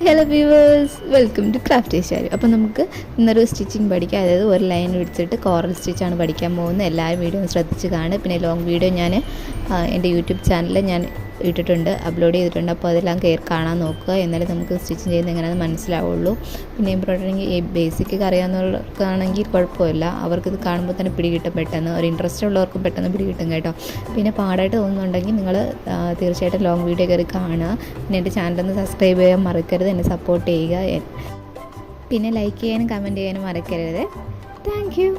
Hello viewers, welcome to craft ഏഷ്യാരി. അപ്പോൾ നമുക്ക് ഇന്നൊരു സ്റ്റിച്ചിങ് പഠിക്കാം. അതായത് ഒരു ലൈൻ പിടിച്ചിട്ട് കോറൽ സ്റ്റിച്ചാണ് പഠിക്കാൻ പോകുന്നത്. എല്ലാവരും വീഡിയോ ശ്രദ്ധിച്ച് കാണുക. പിന്നെ ലോങ് വീഡിയോ ഞാൻ എൻ്റെ യൂട്യൂബ് ചാനലിൽ ഞാൻ ഇട്ടിട്ടുണ്ട്, അപ്ലോഡ് ചെയ്തിട്ടുണ്ട്. അപ്പോൾ അതെല്ലാം കാണാൻ നോക്കുക. എന്നാലും നമുക്ക് സ്റ്റിച്ചിങ് ചെയ്യുന്നത് എങ്ങനെയാണെന്ന് മനസ്സിലാവുള്ളൂ. പിന്നെ എംബ്രോയ്ഡറിങ് ബേസിക് അറിയാവുന്നവർക്കാണെങ്കിൽ കുഴപ്പമില്ല, അവർക്കിത് കാണുമ്പോൾ തന്നെ പിടികിട്ടും പെട്ടെന്ന്. ഒരു ഇൻട്രസ്റ്റ് ഉള്ളവർക്കും പെട്ടെന്ന് പിടികിട്ടും കേട്ടോ. പിന്നെ പാടായിട്ട് തോന്നുന്നുണ്ടെങ്കിൽ നിങ്ങൾ തീർച്ചയായിട്ടും ലോങ് വീഡിയോ കയറി കാണുക. പിന്നെ എൻ്റെ ചാനലൊന്ന് സബ്സ്ക്രൈബ് ചെയ്യാൻ മറക്കരുത്, എന്നെ സപ്പോർട്ട് ചെയ്യുക. പിന്നെ ലൈക്ക് ചെയ്യാനും കമൻറ്റ് ചെയ്യാനും മറക്കരുത്. Thank you.